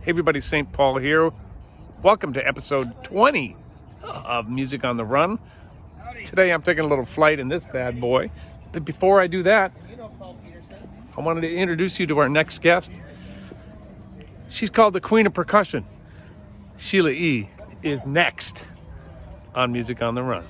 Hey everybody, St. Paul here. Welcome to episode 20 of Music on the Run. Today I'm taking a little flight in this bad boy. But before I do that, I wanted to introduce you to our next guest. She's called the Queen of Percussion. Sheila E is next on Music on the Run.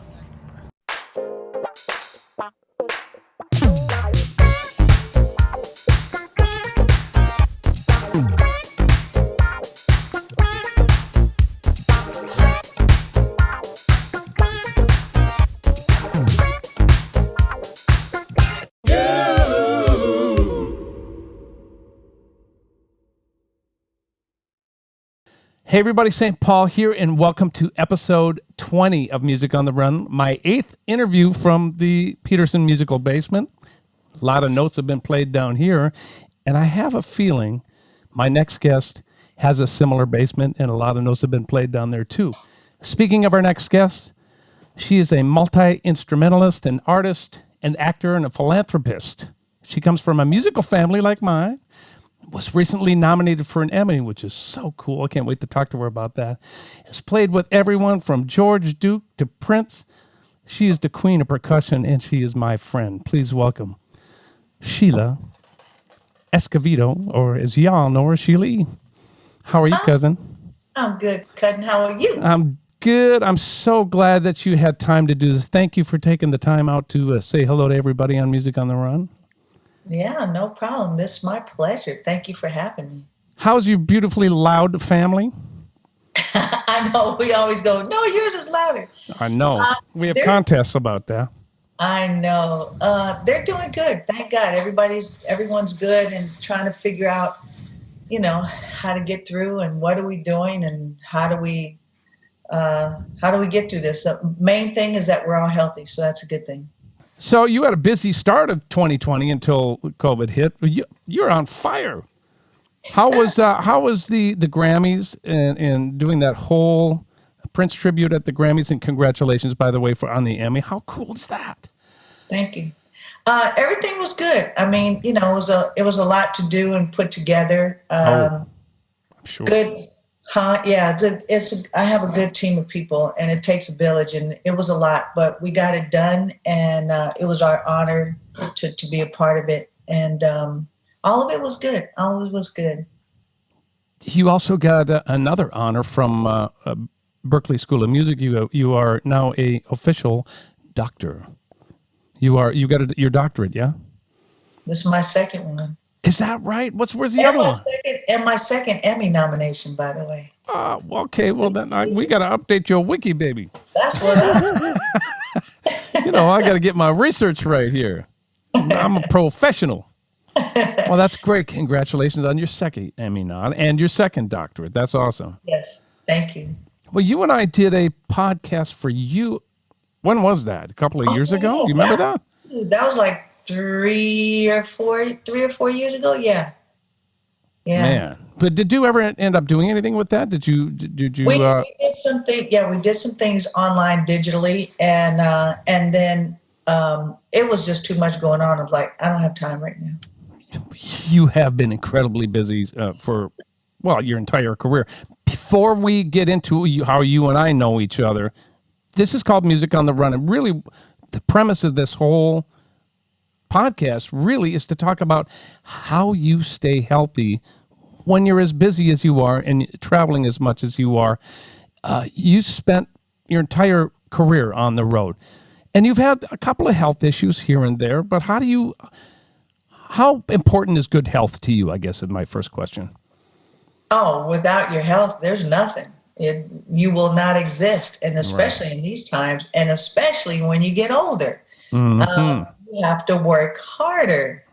Hey everybody, St. Paul here, and welcome to episode 20 of Music on the Run, my 8th interview from the Peterson musical basement. A lot of notes have been played down here, and I have a feeling my next guest has a similar basement, and a lot of notes have been played down there too. Speaking of our next guest, she is a multi-instrumentalist, an artist, an actor, and a philanthropist. She comes from a musical family like mine. Was recently nominated for an Emmy, which is so cool. I can't wait to talk to her about that. Has played with everyone from George Duke to Prince. She is the Queen of Percussion, and she is my friend. Please welcome Sheila Escovedo, or as y'all know her, Sheila E. How are you, cousin? I'm good, cousin. How are you? I'm good. I'm so glad that you had time to do this. Thank you for taking the time out to say hello to everybody on Music on the Run. Yeah, no problem. This is my pleasure. Thank you for having me. How's your beautifully loud family? I know we always go, no, yours is louder. I know. We have contests about that. I know. They're doing good. Thank God. Everyone's good and trying to figure out, how to get through and what are we doing and how do we get through this. The main thing is that we're all healthy. So that's a good thing. So you had a busy start of 2020 until COVID hit. You're on fire. How was the Grammys and doing that whole Prince tribute at the Grammys? And congratulations, by the way, on the Emmy. How cool is that? Thank you. Everything was good. I mean, it was a lot to do and put together. I'm sure. Good. Yeah, I have a good team of people, and it takes a village, and it was a lot, but we got it done, and it was our honor to be a part of it, and all of it was good. All of it was good. You also got another honor from Berklee School of Music. You are now a official doctor. You got your doctorate, yeah? This is my second one. Is that right? Where's the other one? My second Emmy nomination, by the way. Okay. Well, then we got to update your wiki, baby. That's what I got to get my research right here. I'm a professional. Well, that's great. Congratulations on your second Emmy nod and your second doctorate. That's awesome. Yes. Thank you. Well, you and I did a podcast for you. When was that? A couple of years ago? You remember that? That was like 3 or 4 years ago. Yeah. Man, but did you ever end up doing anything with that? Did you? We did something. Yeah, we did some things online digitally, and then it was just too much going on. I'm like, I don't have time right now. You have been incredibly busy for your entire career. Before we get into how you and I know each other, this is called Music on the Run, and really, the premise of this whole podcast really is to talk about how you stay healthy when you're as busy as you are and traveling as much as you are. You spent your entire career on the road, and you've had a couple of health issues here and there, but how important is good health to you, I guess, is my first question. Oh, without your health, there's nothing. You will not exist, and especially in these times, and especially when you get older. Mm-hmm. You have to work harder.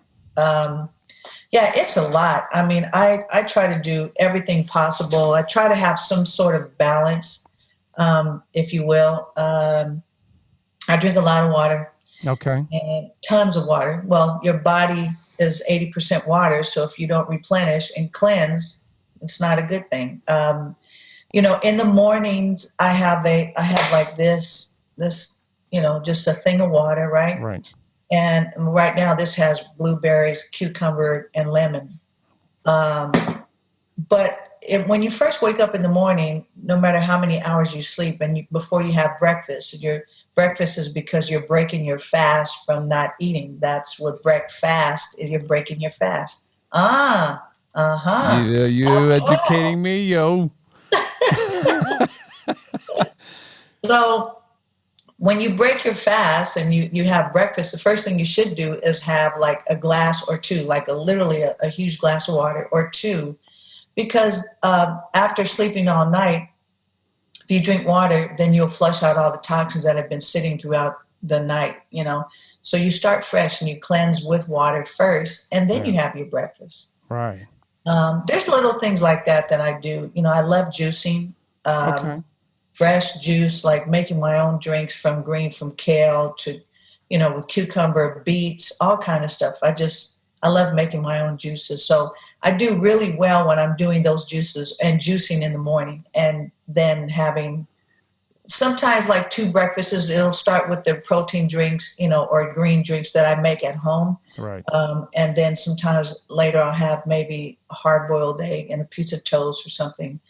It's a lot. I mean, I try to do everything possible. I try to have some sort of balance, if you will. I drink a lot of water. Okay. And tons of water. Well, your body is 80% water, so if you don't replenish and cleanse, it's not a good thing. In the mornings, I have like this, just a thing of water, right? Right. And right now this has blueberries, cucumber, and lemon. But when you first wake up in the morning, no matter how many hours you sleep, and before you have breakfast, your breakfast is because you're breaking your fast from not eating. That's what breakfast is. You're breaking your fast. Yeah, you educating me, yo. So when you break your fast and you have breakfast, the first thing you should do is have like a glass or two, like literally a huge glass of water or two, because after sleeping all night, if you drink water, then you'll flush out all the toxins that have been sitting throughout the night, you know. So you start fresh and you cleanse with water first, and then you have your breakfast. Right. There's little things like that that I do. You know, I love juicing. Okay. Fresh juice, like making my own drinks from kale to, you know, with cucumber, beets, all kind of stuff. I love making my own juices. So I do really well when I'm doing those juices and juicing in the morning, and then having sometimes like two breakfasts. It'll start with the protein drinks, you know, or green drinks that I make at home. Right. And then sometimes later I'll have maybe a hard-boiled egg and a piece of toast or something.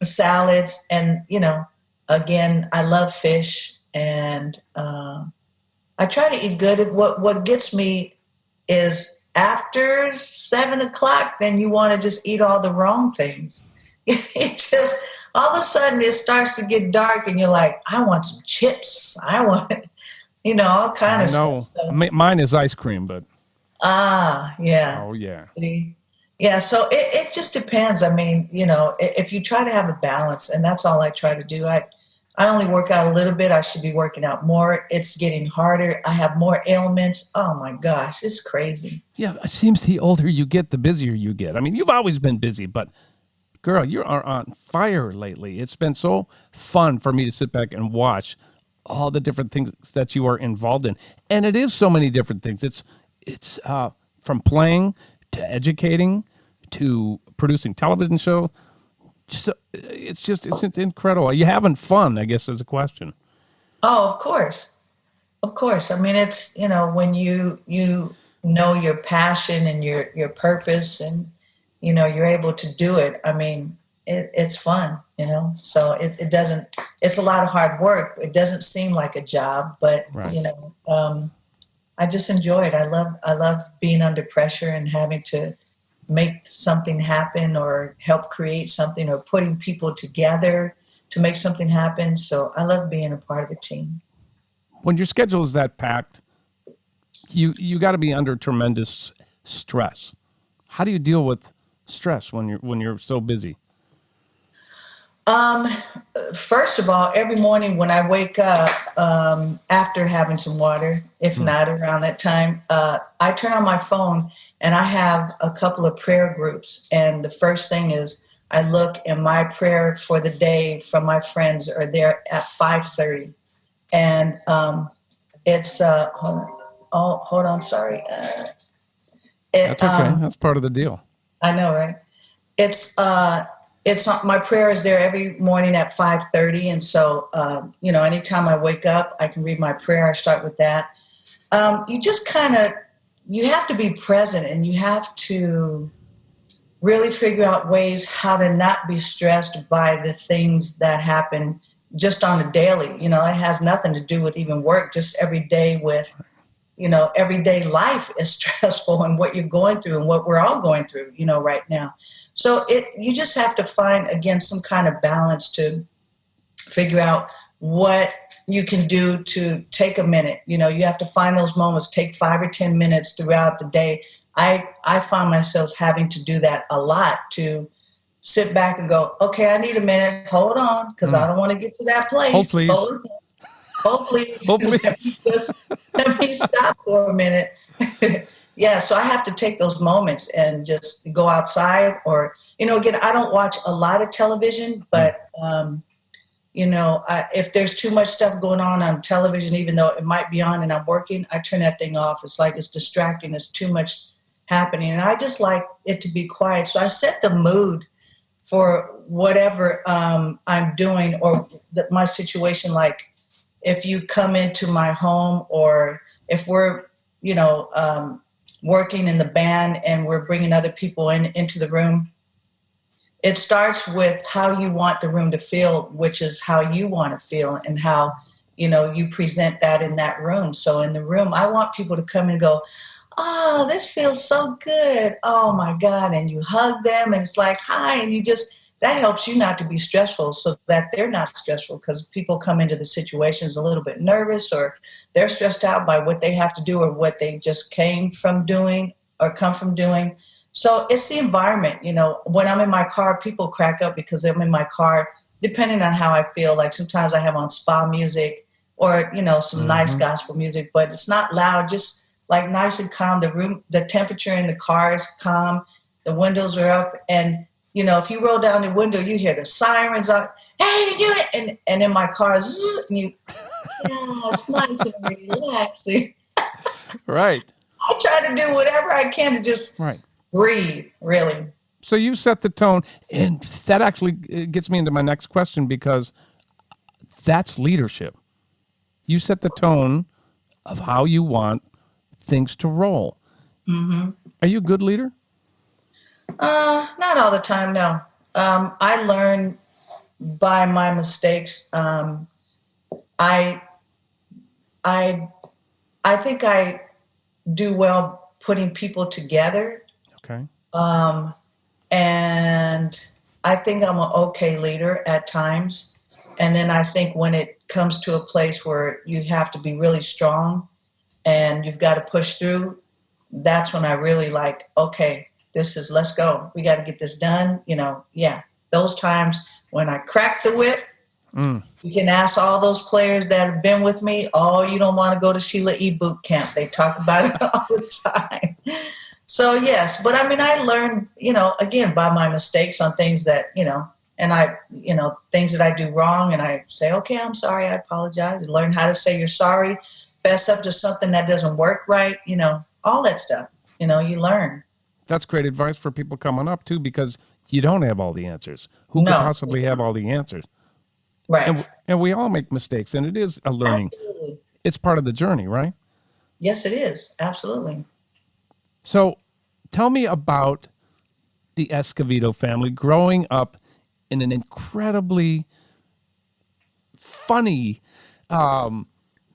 Salads, and, you know, again, I love fish, and I try to eat good. What gets me is after 7 o'clock, then you want to just eat all the wrong things. It just, all of a sudden it starts to get dark and you're like, I want some chips. I want, you know, all kind of stuff. So, mine is ice cream, but. Yeah. Oh, yeah. Yeah, so it just depends. I mean, you know, if you try to have a balance, and that's all I try to do. I only work out a little bit. I should be working out more. It's getting harder. I have more ailments. Oh my gosh, it's crazy. Yeah, it seems the older you get, the busier you get. I mean, you've always been busy, but girl, you are on fire lately. It's been so fun for me to sit back and watch all the different things that you are involved in. And it is so many different things. It's from playing to educating to producing television shows. It's incredible. Are you having fun, I guess, is a question. Oh, of course. Of course. I mean, it's, you know, when you know your passion and your purpose, and, you know, you're able to do it. I mean, it's fun, you know, so it doesn't, it's a lot of hard work. It doesn't seem like a job, but, right. You know, I just enjoy it. I love being under pressure and having to make something happen or help create something or putting people together to make something happen. So I love being a part of a team. When your schedule is that packed, you got to be under tremendous stress. How do you deal with stress when you're so busy? First of all, every morning when I wake up, after having some water, if not around that time, I turn on my phone and I have a couple of prayer groups. And the first thing is I look, and my prayer for the day from my friends are there at 5:30. And it's hold on, sorry. That's okay. That's part of the deal. I know, right? It's not, my prayer is there every morning at 5:30. And so, you know, anytime I wake up, I can read my prayer. I start with that. You just kind of, you have to be present, and you have to really figure out ways how to not be stressed by the things that happen just on a daily. You know, it has nothing to do with even work, just every day with, you know, everyday life is stressful, and what you're going through and what we're all going through, you know, right now. So you just have to find, again, some kind of balance to figure out what you can do to take a minute. You know, you have to find those moments, take 5 or 10 minutes throughout the day. I find myself having to do that a lot, to sit back and go, okay, I need a minute. Hold on, because I don't want to get to that place. Hold please. Hold please. Hold please. Let me stop for a minute. Yeah, so I have to take those moments and just go outside, or, you know, again, I don't watch a lot of television, but, you know, if there's too much stuff going on television, even though it might be on and I'm working, I turn that thing off. It's like it's distracting. There's too much happening. And I just like it to be quiet. So I set the mood for whatever I'm doing, or my situation. Like if you come into my home, or if we're, you know, working in the band and we're bringing other people into the room, it starts with how you want the room to feel, which is how you want to feel and how, you present that in that room. So in the room, I want people to come and go, oh, this feels so good. Oh my God. And you hug them and it's like, hi. And that helps you not to be stressful so that they're not stressful, because people come into the situations a little bit nervous, or they're stressed out by what they have to do or what they just came from doing or come from doing. So it's the environment. When I'm in my car, people crack up because I'm in my car, depending on how I feel. Like sometimes I have on spa music or, some nice gospel music, but it's not loud, just like nice and calm. The room, the temperature in the car is calm. The windows are up. And, if you roll down the window, you hear the sirens on, hey, you and in my car, and it's nice and relaxing. Right. I try to do whatever I can to just breathe, really. So you set the tone, and that actually gets me into my next question, because that's leadership. You set the tone of how you want things to roll. Mm-hmm. Are you a good leader? Not all the time, no. I learn by my mistakes. I think I do well putting people together. Okay. And I think I'm an okay leader at times. And then I think when it comes to a place where you have to be really strong and you've got to push through, that's when I really like, okay, let's go. We got to get this done. Those times when I crack the whip, you can ask all those players that have been with me, oh, you don't want to go to Sheila E boot camp. They talk about it all the time. So yes, but I mean, I learned, again, by my mistakes on things that, and I, things that I do wrong, and I say, okay, I'm sorry, I apologize. And learn how to say you're sorry, fess up to something that doesn't work right, all that stuff, you learn. That's great advice for people coming up too, because you don't have all the answers. Who could possibly have all the answers? Right. And we all make mistakes, and it is a learning. Absolutely. It's part of the journey, right? Yes, it is. Absolutely. So tell me about the Escovedo family growing up in an incredibly funny,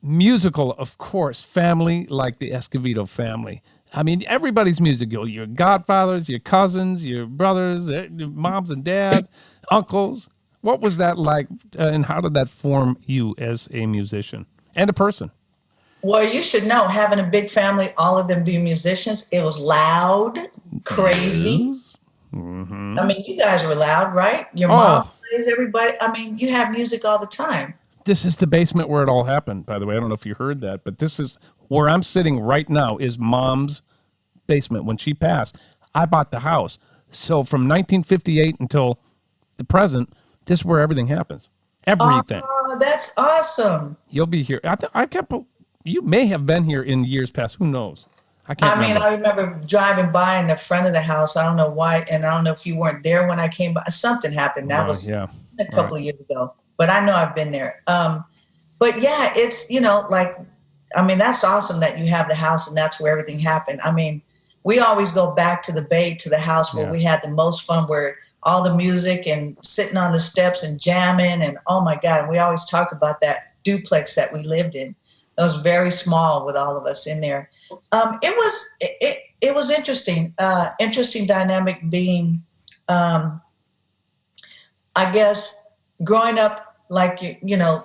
musical, of course, family like the Escovedo family. I mean, everybody's musical. Your godfathers, your cousins, your brothers, your moms and dads, uncles. What was that like, and how did that form you as a musician and a person? Well, you should know, having a big family, all of them being musicians, it was loud, crazy. Yes. Mm-hmm. I mean, you guys were loud, right? Your mom plays, everybody. I mean, you have music all the time. This is the basement where it all happened, by the way. I don't know if you heard that, but this is where I'm sitting right now is Mom's basement. When she passed, I bought the house. So from 1958 until the present, this is where everything happens. Everything. Oh, that's awesome. You'll be here. I can't. You may have been here in years past. Who knows? I can't remember. I remember driving by in the front of the house. I don't know why, and I don't know if you weren't there when I came by. Something happened. That was a couple of years ago. But I know I've been there. But yeah, it's, that's awesome that you have the house and that's where everything happened. I mean, we always go back to the Bay, to the house where we had the most fun, where all the music and sitting on the steps and jamming, and oh my God, we always talk about that duplex that we lived in. It was very small with all of us in there. It was interesting, interesting dynamic being, I guess, growing up, like,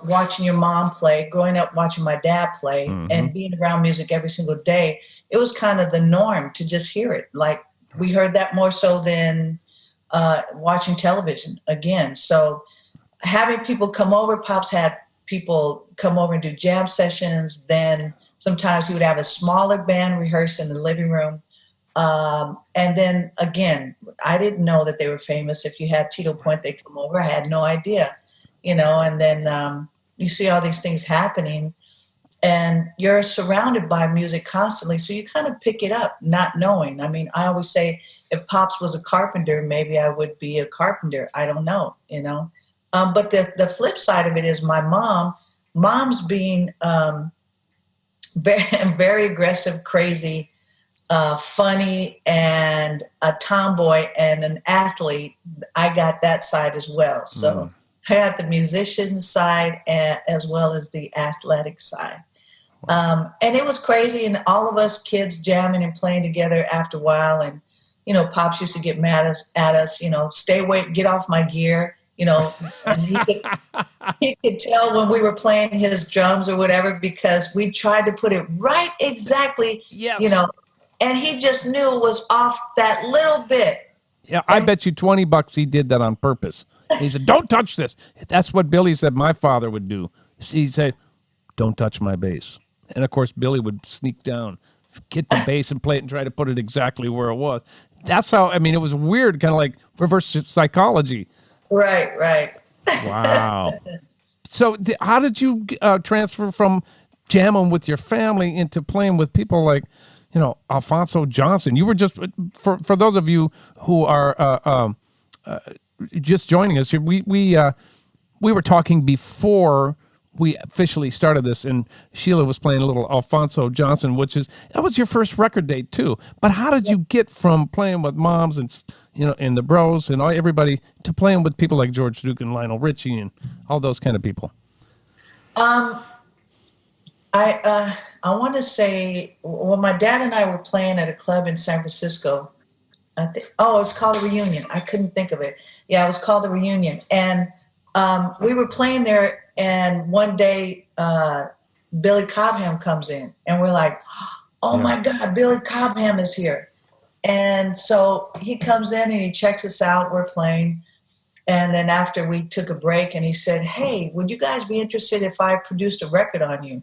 watching your mom play, growing up watching my dad play, and being around music every single day, it was kind of the norm to just hear it. Like, we heard that more so than watching television again. So having people come over, Pops had people come over and do jam sessions. Then sometimes he would have a smaller band rehearse in the living room. And then again, I didn't know that they were famous. If you had Tito Puente come over, I had no idea. And then you see all these things happening, and you're surrounded by music constantly. So you kind of pick it up, not knowing. I mean, I always say, if Pops was a carpenter, maybe I would be a carpenter. I don't know, But the flip side of it is my mom's being very, very aggressive, crazy, funny and a tomboy and an athlete, I got that side as well. So I had the musician side as well as the athletic side. And it was crazy, and all of us kids jamming and playing together after a while. And, Pops used to get mad at us, stay away, get off my gear, and he could tell when we were playing his drums or whatever, because we tried to put it right exactly, and he just knew it was off that little bit. Yeah, I bet you $20 he did that on purpose. He said, "Don't touch this." That's what Billy said my father would do. He'd say, "Don't touch my bass." And of course, Billy would sneak down, get the bass and play it and try to put it exactly where it was. That's how, it was weird, kind of like reverse psychology. Right. Wow. So how did you transfer from jamming with your family into playing with people like, Alphonso Johnson? You were just, for those of you who are just joining us here, we were talking before we officially started this, and Sheila was playing a little Alphonso Johnson, that was your first record date too. But how did you get from playing with moms and, and the bros and everybody to playing with people like George Duke and Lionel Richie and all those kind of people? I want to say, my dad and I were playing at a club in San Francisco. It's called The Reunion. I couldn't think of it. Yeah, it was called The Reunion. And we were playing there, and one day Billy Cobham comes in, and we're like, oh my God, Billy Cobham is here. And so he comes in and he checks us out. We're playing. And then after we took a break, and he said, "Hey, would you guys be interested if I produced a record on you?"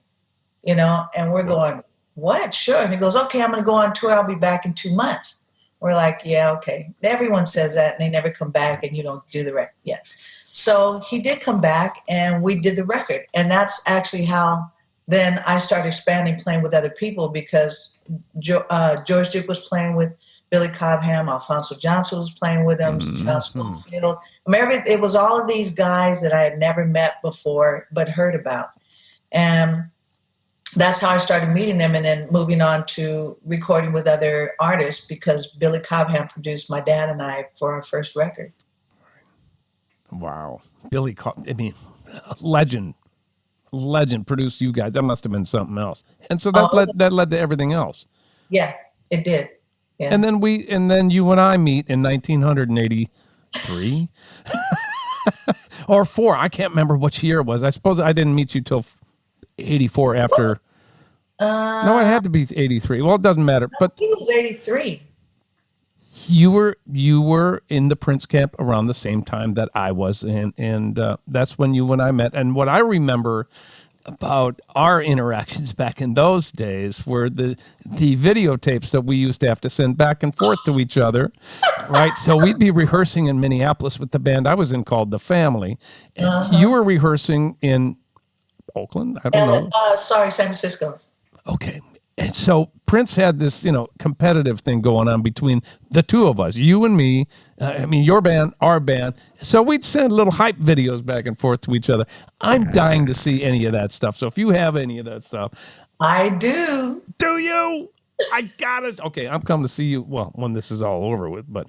And we're going, "What? Sure." And he goes, "Okay, I'm going to go on tour. I'll be back in 2 months." We're like, "Yeah, okay." Everyone says that, and they never come back, and you don't do the record yet. So he did come back, and we did the record. And that's actually how then I started expanding, playing with other people, because George Duke was playing with Billy Cobham, Alphonso Johnson was playing with him, John Schofield. It was all of these guys that I had never met before but heard about. And that's how I started meeting them, and then moving on to recording with other artists, because Billy Cobham produced my dad and I for our first record. Wow. Billy legend produced you guys. That must have been something else. And so that led to everything else. Yeah, it did. Yeah. And then you and I meet in 1983 or 4. I can't remember which year it was. I suppose I didn't meet you till 84 after. No, it had to be 83. Well, it doesn't matter. But he was 83. You were in the Prince camp around the same time that I was, and that's when you and I met. And what I remember about our interactions back in those days were the videotapes that we used to have to send back and forth to each other, right? So we'd be rehearsing in Minneapolis with the band I was in called The Family. And you were rehearsing in Oakland? I don't know. San Francisco. Okay. And so Prince had this, competitive thing going on between the two of us, you and me. Your band, our band. So we'd send little hype videos back and forth to each other. I'm dying to see any of that stuff. So if you have any of that stuff. I do. Do you? I got it. Okay, I'm coming to see you, well, when this is all over with. But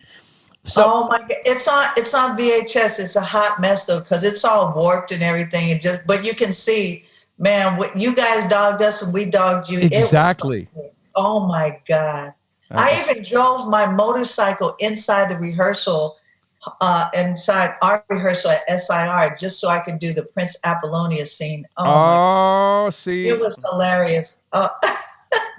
so, oh my God, it's on VHS. It's a hot mess though, because it's all warped and everything. But you can see, man, what you guys dogged us and we dogged you. Exactly. Oh my God. I even drove my motorcycle inside the rehearsal, inside our rehearsal at SIR, just so I could do the Prince Apollonia scene. See. It was hilarious.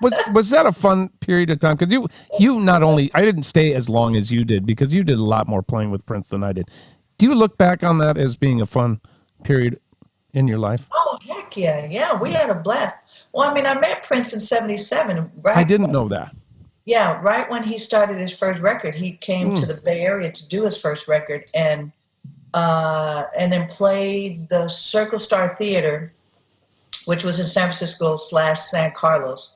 Was that a fun period of time? Because you not only, I didn't stay as long as you did, because you did a lot more playing with Prince than I did. Do you look back on that as being a fun period in your life? Oh, heck yeah. Yeah, we had a blast. Well, I met Prince in 1977, right? I didn't know that. Yeah, right when he started his first record, he came to the Bay Area to do his first record, and then played the Circle Star Theater, which was in San Francisco / San Carlos,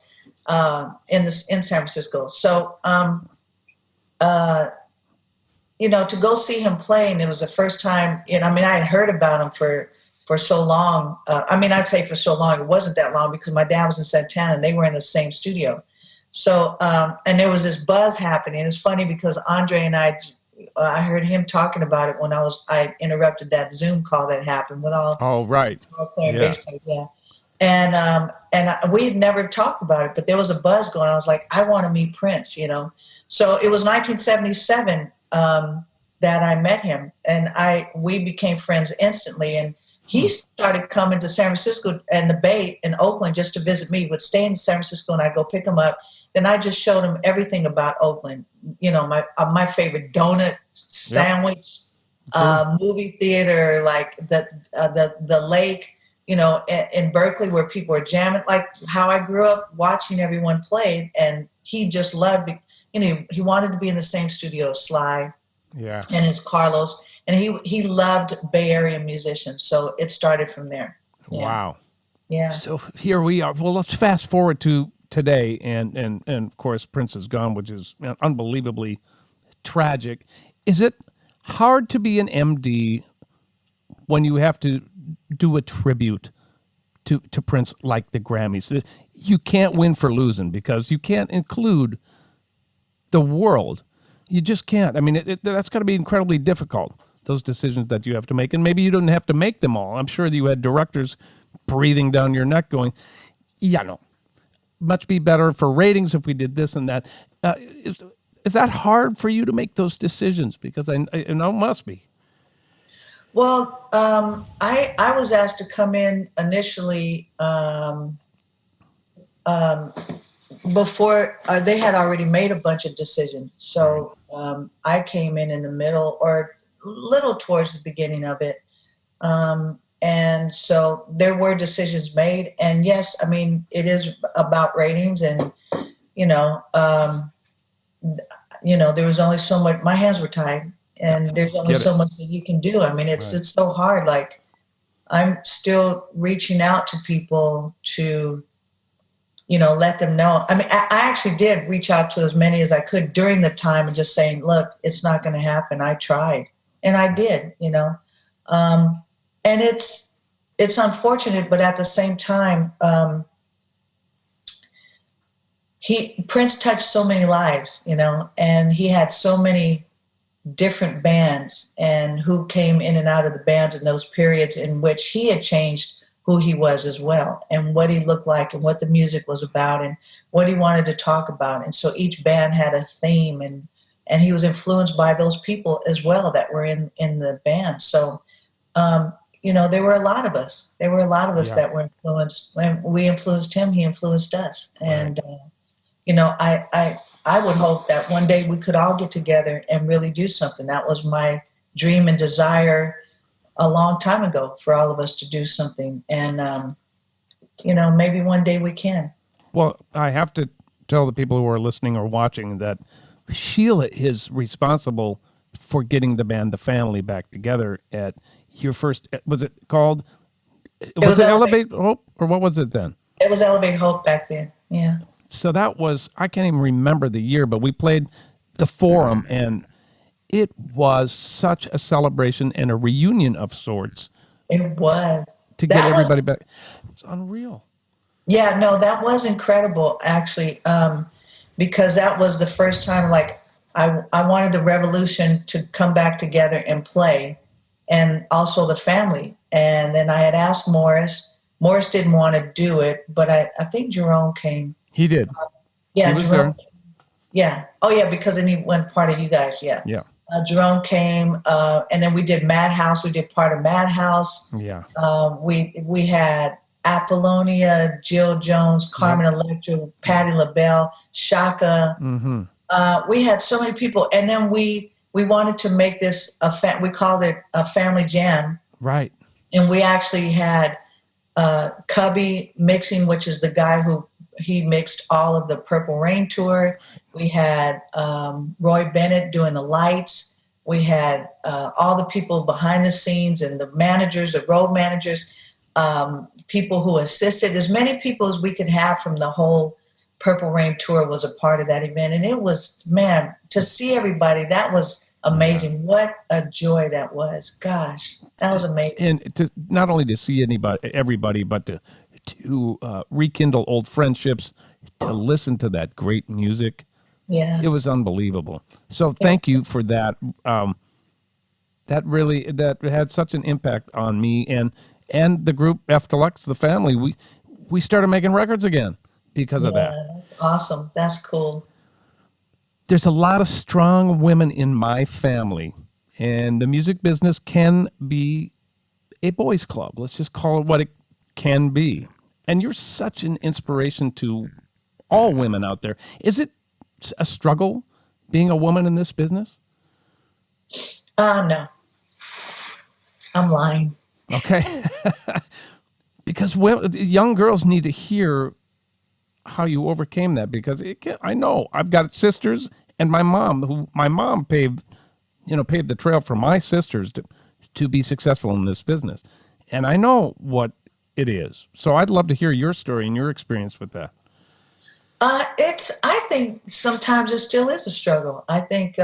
in San Francisco. So, to go see him play, and it was the first time. I had heard about him for so long. I'd say for so long. It wasn't that long, because my dad was in Santana and they were in the same studio. So, and there was this buzz happening. It's funny because Andre and I heard him talking about it when I interrupted that Zoom call that happened with all Oh, right. playing Yeah. baseball. Yeah. We had never talked about it, but there was a buzz going. I was like, I want to meet Prince, you know. So it was 1977 that I met him, and we became friends instantly. And he started coming to San Francisco and the Bay in Oakland just to visit me. He would stay in San Francisco, and I'd go pick him up. Then I just showed him everything about Oakland. You know, my favorite donut sandwich, movie theater, like the lake. You know, in Berkeley where people are jamming, like how I grew up watching everyone play, and he just loved it. You know, he wanted to be in the same studio as Sly and his Carlos, and he loved Bay Area musicians. So it started from there. Yeah. Wow. Yeah. So here we are. Well, let's fast forward to today, and of course Prince is gone, which is unbelievably tragic. Is it hard to be an MD when you have to do a tribute to Prince like the Grammys? You can't win for losing because you can't include the world. You just can't. I mean, that's got to be incredibly difficult, those decisions that you have to make. And maybe you don't have to make them all. I'm sure that you had directors breathing down your neck going, yeah, no, much be better for ratings if we did this and that. Is that hard for you to make those decisions? Because I know it must be. Well, I was asked to come in initially before they had already made a bunch of decisions. So I came in the middle or little towards the beginning of it. And so there were decisions made. And yes, I mean, it is about ratings and, you know, there was only so much, my hands were tied. And there's only so much that you can do. I mean, it's so hard. Like, I'm still reaching out to people to, you know, let them know. I mean, I actually did reach out to as many as I could during the time and just saying, look, it's not going to happen. I tried. And I did, you know. And it's unfortunate, but at the same time, Prince touched so many lives, you know, and he had so many different bands and who came in and out of the bands in those periods in which he had changed who he was as well and what he looked like and what the music was about and what he wanted to talk about. And so each band had a theme and he was influenced by those people as well that were in the band. So, you know, there were a lot of us. There were a lot of us that were influenced. When we influenced him, he influenced us. And, you know, I would hope that one day we could all get together and really do something. That was my dream and desire a long time ago for all of us to do something. And, you know, maybe one day we can. Well, I have to tell the people who are listening or watching that Sheila is responsible for getting the band, The Family, back together at your first, was it called? Was it Elevate Hope or what was it then? It was Elevate Hope back then. Yeah. So that was, I can't even remember the year, but we played the Forum, and it was such a celebration and a reunion of sorts. It was. To get everybody back. It's unreal. Yeah, no, that was incredible, actually, because that was the first time, like, I wanted the Revolution to come back together and play, and also the Family. And then I had asked Morris. Morris didn't want to do it, but I think Jerome came. He did. Yeah, he was Jerome. there. Yeah. Oh, yeah, because then he went part of you guys. Yeah. Yeah. Jerome came, and then we did Madhouse. We did part of Madhouse. Yeah. We had Apollonia, Jill Jones, Carmen Electra, Patti LaBelle, Shaka. Mm-hmm. We had so many people, and then we wanted to make this we called it a family jam. Right. And we actually had Cubby mixing, which is the guy who he mixed all of the Purple Rain tour. We had Roy Bennett doing the lights. We had all the people behind the scenes and the managers, the road managers, people who assisted. As many people as we could have from the whole Purple Rain tour was a part of that event. And it was, man, to see everybody, that was amazing. What a joy that was. Gosh, that was amazing. And to not only to see everybody, but to rekindle old friendships, to listen to that great music. Yeah. It was unbelievable. So thank you for that. That had such an impact on me and the group F Deluxe, the family. We started making records again because of that. Yeah, that's awesome. That's cool. There's a lot of strong women in my family, and the music business can be a boys' club. Let's just call it what it can be. And you're such an inspiration to all women out there. Is it a struggle being a woman in this business? No, I'm lying. Okay. Because young girls need to hear how you overcame that, because I know I've got sisters and my mom paved the trail for my sisters to be successful in this business. And I know what it is. So I'd love to hear your story and your experience with that. I think sometimes it still is a struggle. I think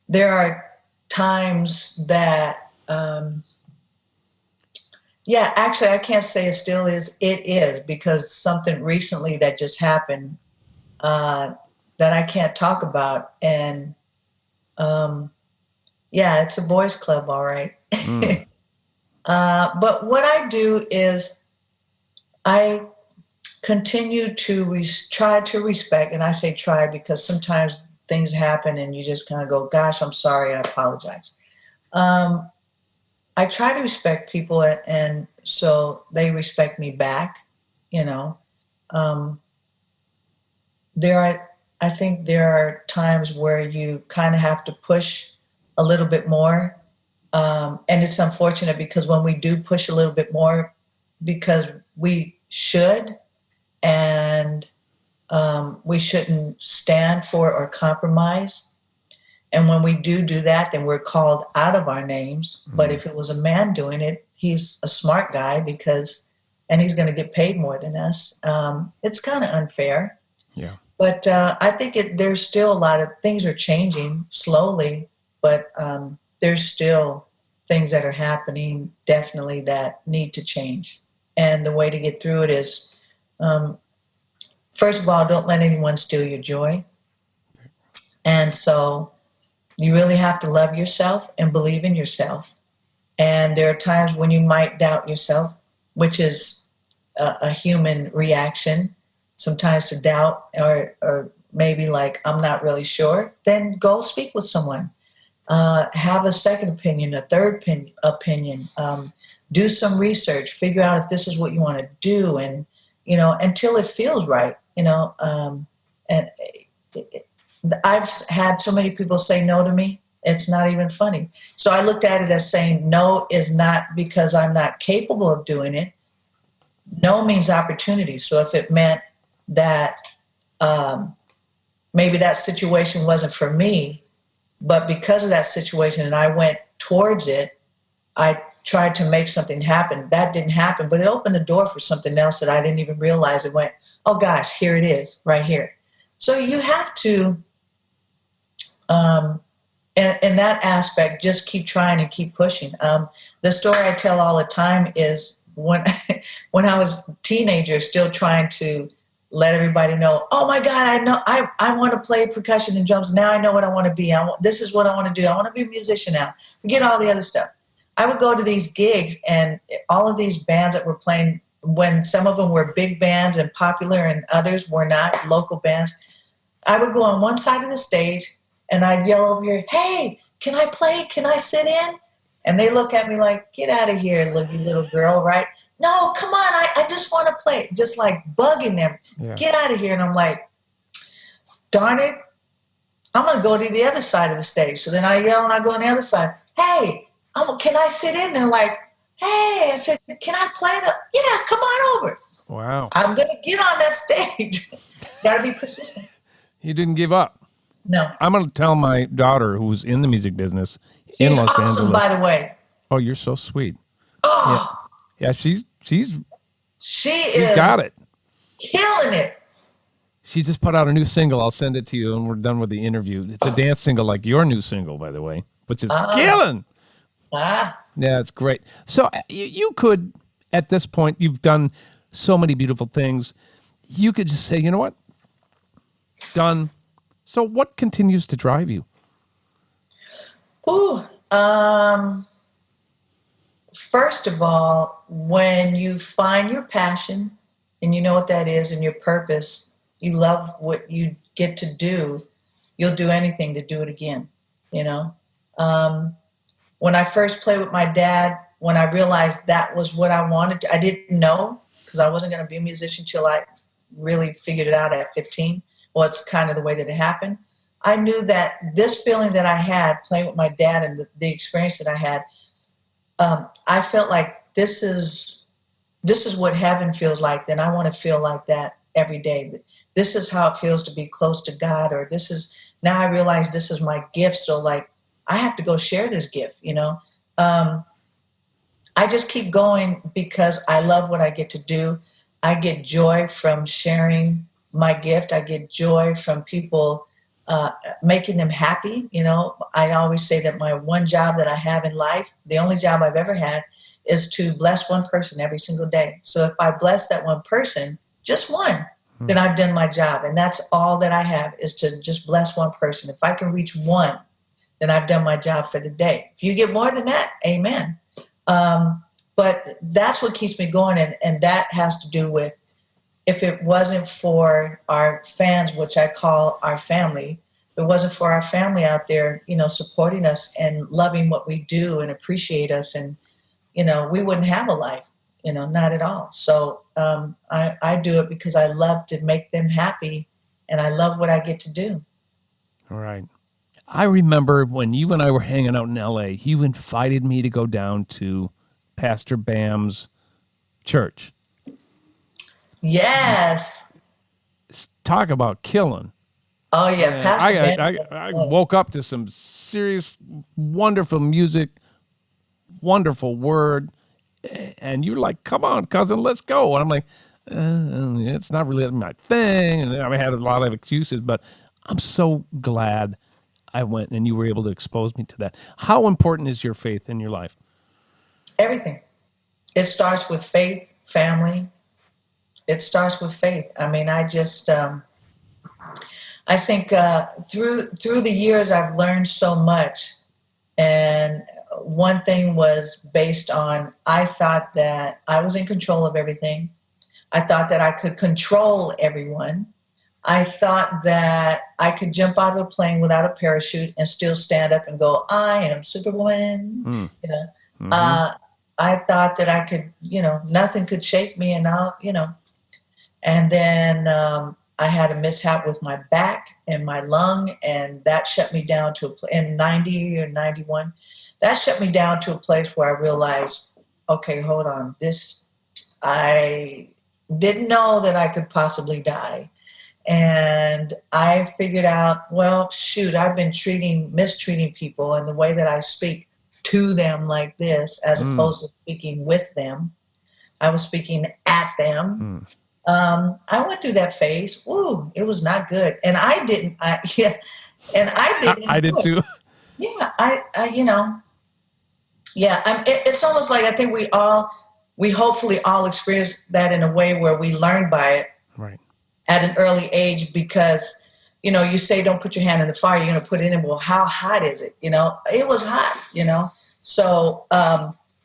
there are times that, actually, I can't say it still is. It is, because something recently that just happened that I can't talk about. And it's a boys' club, all right. But what I do is I continue to try to respect, and I say try because sometimes things happen and you just kind of go, gosh, I'm sorry, I apologize. I try to respect people, and so they respect me back, I think there are times where you kind of have to push a little bit more. And it's unfortunate because when we do push a little bit more, because we should, and we shouldn't stand for or compromise. And when we do that, then we're called out of our names. Mm-hmm. But if it was a man doing it, he's a smart guy and he's going to get paid more than us. It's kind of unfair. Yeah. But I think there's still a lot of things are changing slowly, but there's still things that are happening definitely that need to change. And the way to get through it is, first of all, don't let anyone steal your joy. And so you really have to love yourself and believe in yourself. And there are times when you might doubt yourself, which is a human reaction, sometimes to doubt or maybe like, I'm not really sure. Then go speak with someone. Have a second opinion, a third opinion. Do some research, figure out if this is what you want to do, and until it feels right. And I've had so many people say no to me, it's not even funny. So I looked at it as saying no is not because I'm not capable of doing it. No means opportunity. So if it meant that maybe that situation wasn't for me, but because of that situation and I went towards it, I tried to make something happen. That didn't happen, but it opened the door for something else that I didn't even realize. It went, oh gosh, here it is right here. So you have to, in that aspect, just keep trying and keep pushing. The story I tell all the time is when I was a teenager, still trying to let everybody know, oh my God, I want to play percussion and drums. Now I know what I want to be. This is what I want to do. I want to be a musician now. Forget all the other stuff. I would go to these gigs and all of these bands that were playing, when some of them were big bands and popular and others were not, local bands, I would go on one side of the stage and I'd yell over here, hey, can I play? Can I sit in? And they look at me like, get out of here, you little girl, right? No, come on, I just want to play. Just like bugging them. Yeah. Get out of here. And I'm like, darn it, I'm going to go to the other side of the stage. So then I yell and I go on the other side. Hey, can I sit in? They're like, hey, I said, can I play yeah, come on over. Wow. I'm going to get on that stage. Got to be persistent. You didn't give up. No. I'm going to tell my daughter, who's in the music business in Los Angeles. By the way. Oh, you're so sweet. Oh. Yeah, she's is got it. Killing it. She just put out a new single. I'll send it to you when we're done with the interview. It's a dance single like your new single, by the way, which is killing. Yeah, it's great. So you could, at this point, you've done so many beautiful things. you could just say, you know what? Done. So what continues to drive you? Ooh, first of all, when you find your passion and you know what that is and your purpose, you love what you get to do, you'll do anything to do it again, you know? When I first played with my dad, when I realized that was what I wanted to, I didn't know because I wasn't going to be a musician till I really figured it out at 15. Well, it's kind of the way that it happened. I knew that this feeling that I had playing with my dad and the experience that I had, I felt like this is what heaven feels like. Then I want to feel like that every day. This is how it feels to be close to God, or this is, now I realize this is my gift. So like, I have to go share this gift, you know? I just keep going because I love what I get to do. I get joy from sharing my gift. I get joy from people, making them happy. You know, I always say that my one job that I have in life, the only job I've ever had, is to bless one person every single day. So if I bless that one person, just one, then I've done my job. And that's all that I have, is to just bless one person. If I can reach one, then I've done my job for the day. If you get more than that, amen. But that's what keeps me going. And that has to do with, if it wasn't for our fans, which I call our family, if it wasn't for our family out there, you know, supporting us and loving what we do and appreciate us, and, you know, we wouldn't have a life, you know, not at all. So I do it because I love to make them happy, and I love what I get to do. All right. I remember when you and I were hanging out in LA, you invited me to go down to Pastor Bam's church. Yes. Talk about killing. Oh yeah, Pastor Ben. I woke up to some serious, wonderful music, wonderful word, and you're like, "Come on, cousin, let's go." And I'm like, "It's not really my thing," and I had a lot of excuses, but I'm so glad I went and you were able to expose me to that. How important is your faith in your life? Everything. It starts with faith, family. It starts with faith. I mean, I just, I think through the years, I've learned so much. And one thing was based on, I thought that I was in control of everything. I thought that I could control everyone. I thought that I could jump out of a plane without a parachute and still stand up and go, I am Superwoman. You know, I thought that I could, you know, nothing could shake me, and I'll, you know. And then I had a mishap with my back and my lung, and that shut me down to in 90 or 91. That shut me down to a place where I realized, okay, hold on, I didn't know that I could possibly die. And I figured out, well, shoot, I've been mistreating people, and the way that I speak to them like this, as opposed to speaking with them, I was speaking at them. I went through that phase. Ooh, it was not good. And I didn't, I did too. Yeah. I you know, yeah, it's almost like, I think we hopefully all experience that in a way where we learn by it. Right. At an early age, because, you know, you say, don't put your hand in the fire, you're going to put it in. Well, how hot is it? You know, it was hot, you know? So,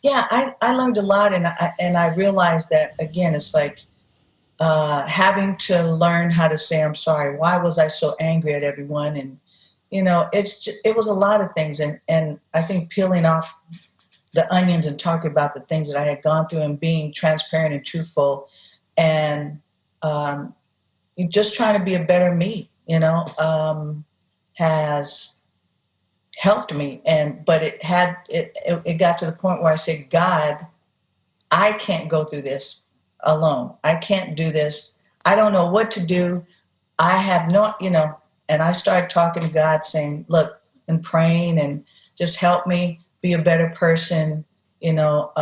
yeah, I learned a lot. And I realized that, again, it's like having to learn how to say, I'm sorry. Why was I so angry at everyone? And, you know, it was a lot of things. And I think peeling off the onions and talking about the things that I had gone through and being transparent and truthful, and, just trying to be a better me, you know, has helped me. But it got to the point where I said, God, I can't go through this alone. I can't do this. I don't know what to do. I have no, you know, and I started talking to God, saying, look, and praying, and just help me be a better person, you know,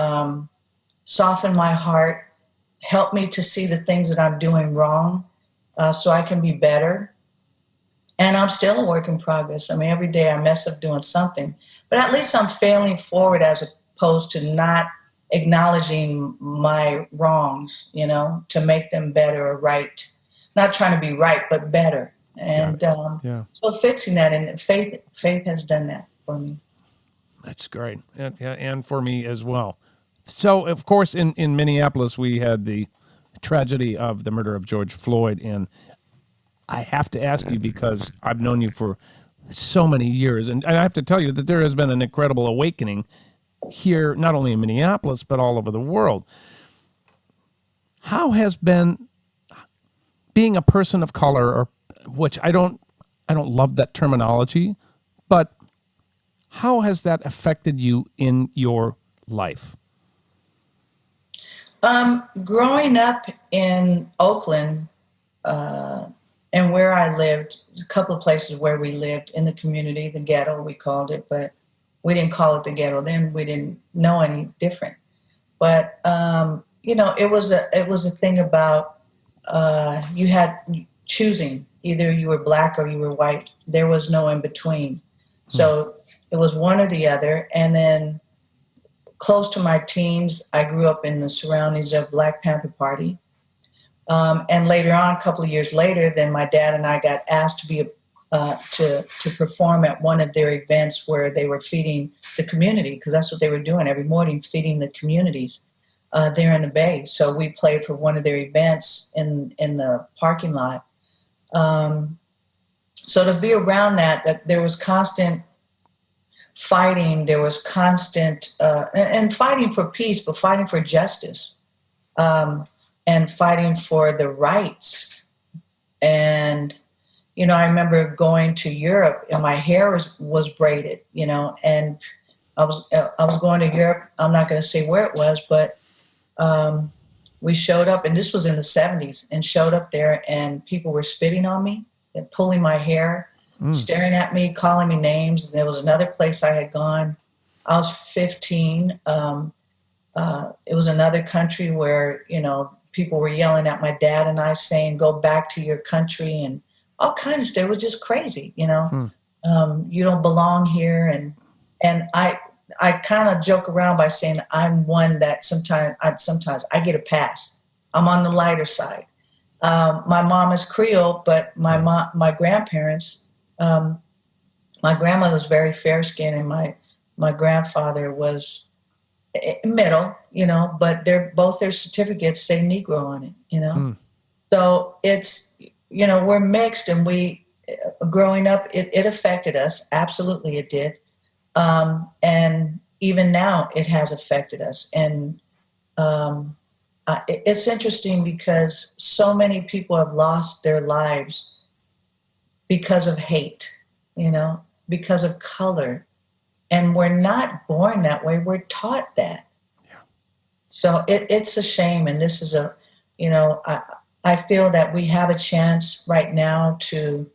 soften my heart, help me to see the things that I'm doing wrong. So I can be better. And I'm still a work in progress. I mean, every day I mess up doing something, but at least I'm failing forward, as opposed to not acknowledging my wrongs, you know, to make them better or right. not trying to be right, but better. And Yeah. so fixing that, and faith has done that for me. That's great. And for me as well. So, of course, in Minneapolis, we had the tragedy of the murder of George Floyd. And I have to ask you, because I've known you for so many years, and I have to tell you that there has been an incredible awakening here, not only in Minneapolis, but all over the world. How has been being a person of color, or which I don't love that terminology, but how has that affected you in your life? Growing up in Oakland, and where I lived, a couple of places where we lived in the community, the ghetto, we called it, but we didn't call it the ghetto then. We didn't know any different. But it was a thing about you had choosing, either you were black or you were white. There was no in between. So it was one or the other. And then close to my teens, I grew up in the surroundings of Black Panther Party. And later on, a couple of years later, then my dad and I got asked to be to perform at one of their events where they were feeding the community, because that's what they were doing every morning, feeding the communities there in the Bay. So we played for one of their events in the parking lot. So to be around that there was constant fighting, there was constant and fighting for peace, but fighting for justice. And fighting for the rights. And, I remember going to Europe and my hair was braided, and I was going to Europe. I'm not going to say where it was, but we showed up, and this was in the 70s, and showed up there, and people were spitting on me and pulling my hair, staring at me, calling me names. And there was another place I had gone. I was 15. It was another country where, people were yelling at my dad and I, saying, "Go back to your country," and all kinds of stuff. It was just crazy, you don't belong here. And I kind of joke around by saying I'm one that sometimes I get a pass. I'm on the lighter side. My mom is Creole, but my grandparents, my grandmother was very fair skinned, and my grandfather was middle, but both their certificates say Negro on it, So it's, we're mixed, and we, growing up, it affected us. Absolutely it did. And even now it has affected us. And it's interesting because so many people have lost their lives because of hate, because of color. And we're not born that way. We're taught that. Yeah. So it's a shame. And this is I feel that we have a chance right now to,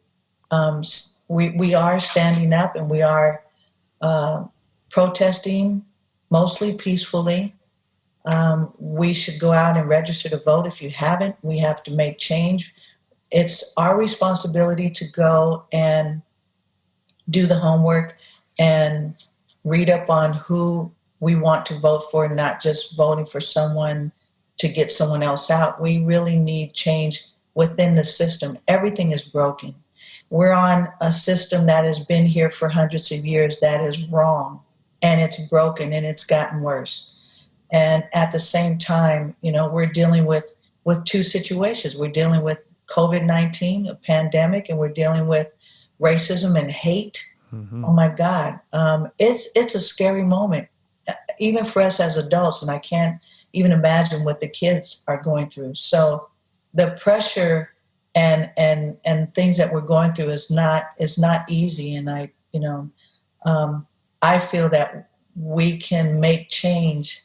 we are standing up, and we are protesting, mostly peacefully. We should go out and register to vote. If you haven't, we have to make change. It's our responsibility to go and do the homework and read up on who we want to vote for, not just voting for someone to get someone else out. We really need change within the system. Everything is broken. We're on a system that has been here for hundreds of years that is wrong, and it's broken, and it's gotten worse. And at the same time, we're dealing with two situations. We're dealing with COVID-19, a pandemic, and we're dealing with racism and hate. Mm-hmm. Oh my God. It's a scary moment, even for us as adults. And I can't even imagine what the kids are going through. So the pressure and things that we're going through is not easy. And I feel that we can make change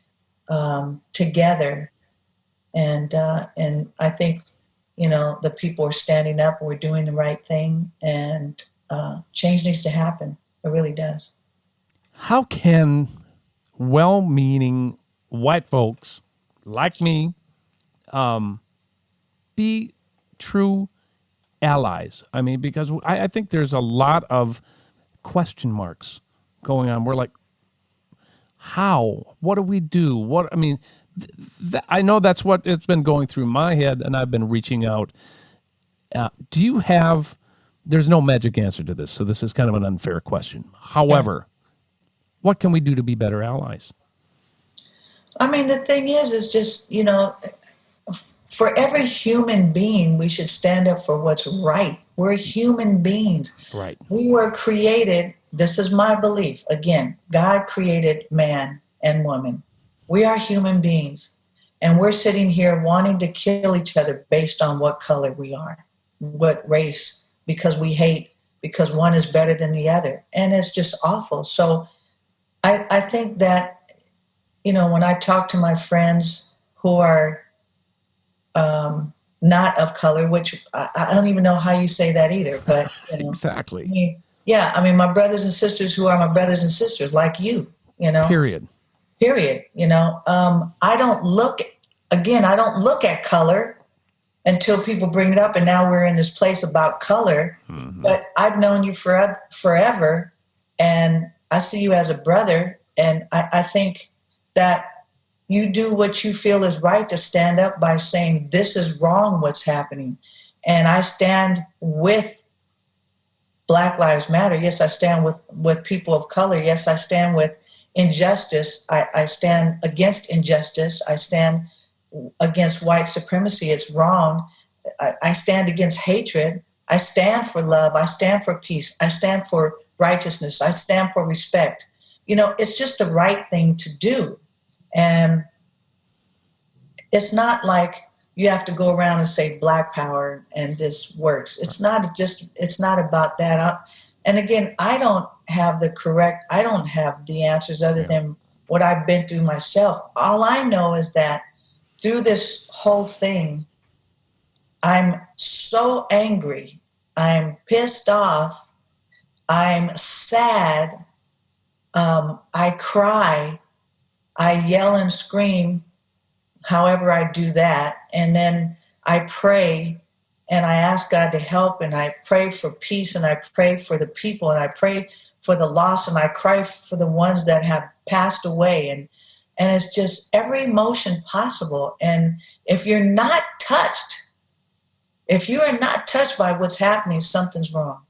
together. And I think, the people are standing up, we're doing the right thing, and change needs to happen. It really does. How can well-meaning white folks like me be true allies? I mean, because I think there's a lot of question marks going on. We're like, how? What do we do? I know that's what it's been going through my head, and I've been reaching out. Do you have? There's no magic answer to this, so this is kind of an unfair question. However, what can we do to be better allies? I mean, the thing is just, for every human being, we should stand up for what's right. We're human beings. Right. We were created, this is my belief. Again, God created man and woman. We are human beings. And we're sitting here wanting to kill each other based on what color we are, what race, because we hate, because one is better than the other. And it's just awful. So I think that, when I talk to my friends who are not of color, which I don't even know how you say that either, but Exactly. My brothers and sisters who are my brothers and sisters, like you, Period. I don't look at color until people bring it up, and now we're in this place about color. Mm-hmm. But I've known you forever, and I see you as a brother, and I think that you do what you feel is right to stand up by saying this is wrong, what's happening. And I stand with Black Lives Matter. Yes, I stand with people of color. Yes, I stand with injustice. I stand against injustice. I stand against white supremacy. It's wrong. I stand against hatred. I stand for love. I stand for peace. I stand for righteousness. I stand for respect. It's just the right thing to do. And it's not like you have to go around and say Black power and this works. It's not about that. And again, I don't have the answers other than what I've been through myself. All I know is that through this whole thing, I'm so angry. I'm pissed off. I'm sad. I cry. I yell and scream, however I do that. And then I pray and I ask God to help, and I pray for peace, and I pray for the people, and I pray for the lost, and I cry for the ones that have passed away. And it's just every emotion possible. And if you are not touched by what's happening, something's wrong.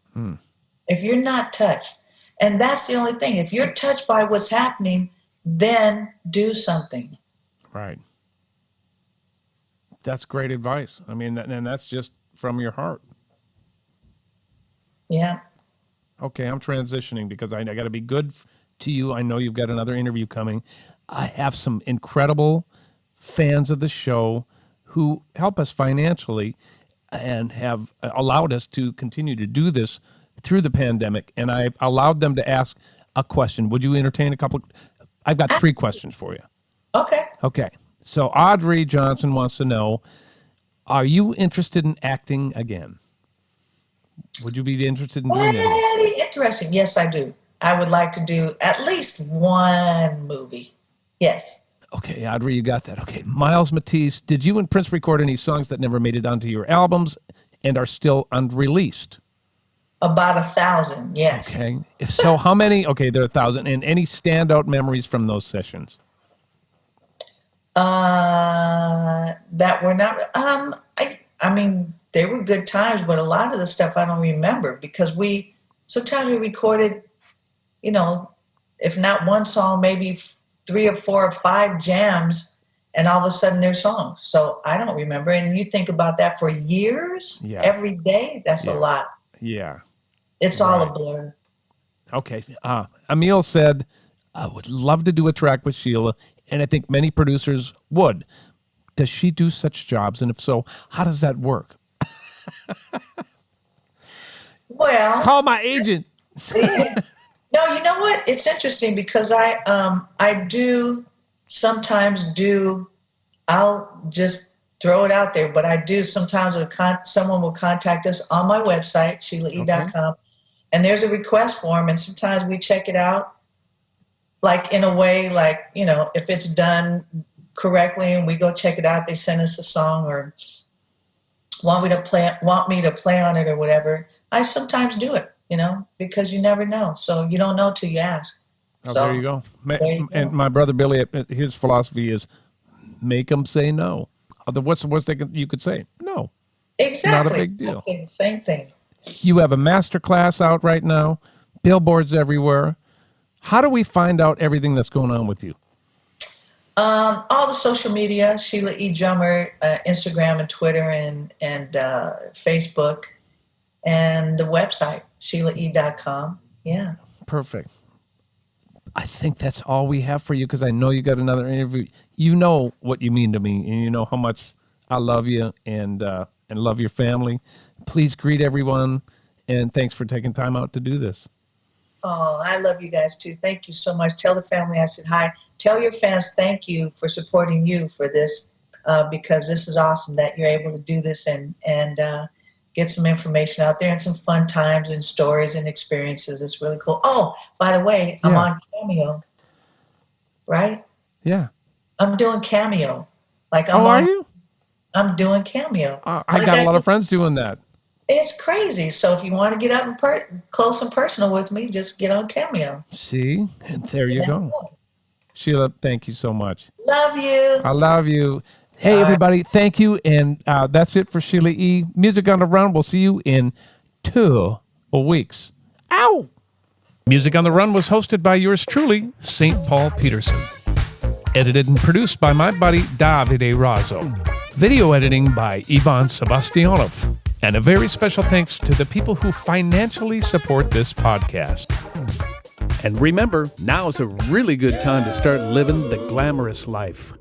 If you're not touched. And that's the only thing. If you're touched by what's happening, then do something. Right. That's great advice. I mean, and that's just from your heart. Yeah. Okay, I'm transitioning because I got to be good to you. I know you've got another interview coming. I have some incredible fans of the show who help us financially and have allowed us to continue to do this through the pandemic. And I've allowed them to ask a question. Would you entertain a couple? I've got 3 questions for you. Okay. So Audrey Johnson wants to know, are you interested in acting again? Would you be interested in doing that? Very interesting. Yes, I do. I would like to do at least one movie. Yes. Okay, Audrey, you got that. Okay. Miles Matisse, did you and Prince record any songs that never made it onto your albums and are still unreleased? About 1,000, yes. Okay. If so, how many? Okay, there are 1,000. And any standout memories from those sessions? That were not. I mean, they were good times, but a lot of the stuff I don't remember because sometimes we recorded, if not one song, maybe 3 or 4 or 5 jams, and all of a sudden they're songs. So I don't remember. And you think about that for years, every day. That's a lot. Yeah. It's all a blur. Okay. Emil said, I would love to do a track with Sheila, and I think many producers would. Does she do such jobs? And if so, how does that work? Well, call my agent. No, you know what? It's interesting because I do sometimes do. I'll just throw it out there, but I do sometimes. Someone will contact us on my website, SheilaE.com, and there's a request form, and sometimes we check it out, like in a way, like if it's done correctly, and we go check it out. They send us a song or want me to play on it or whatever. I sometimes do it, because you never know. So you don't know till you ask. Oh, so, there you go. And my brother Billy, his philosophy is make them say no. What's the worst thing you could say? No. Exactly. Not a big deal. I say the same thing. You have a master class out right now, billboards everywhere. How do we find out everything that's going on with you? All the social media, Sheila E. Drummer, Instagram and Twitter and Facebook, and the website, SheilaE.com. Yeah. Perfect. I think that's all we have for you because I know you got another interview. You know what you mean to me, and you know how much I love you and love your family. Please greet everyone, and thanks for taking time out to do this. Oh, I love you guys too. Thank you so much. Tell the family I said hi. Tell your fans thank you for supporting you for this, because this is awesome that you're able to do this and get some information out there and some fun times and stories and experiences. It's really cool. Oh, by the way, I'm on Cameo, right? Yeah. I'm doing Cameo. Are you? I'm doing Cameo. I got a lot of friends doing that. It's crazy. So if you want to get up and close and personal with me, just get on Cameo. See? And there you go. Sheila, thank you so much. Love you. I love you. Hey, everybody, thank you. And that's it for Sheila E. Music on the Run. We'll see you in 2 weeks. Ow! Music on the Run was hosted by yours truly, St. Paul Peterson. Edited and produced by my buddy, Davide Raso. Video editing by Ivan Sebastianov. And a very special thanks to the people who financially support this podcast. And remember, now is a really good time to start living the glamorous life.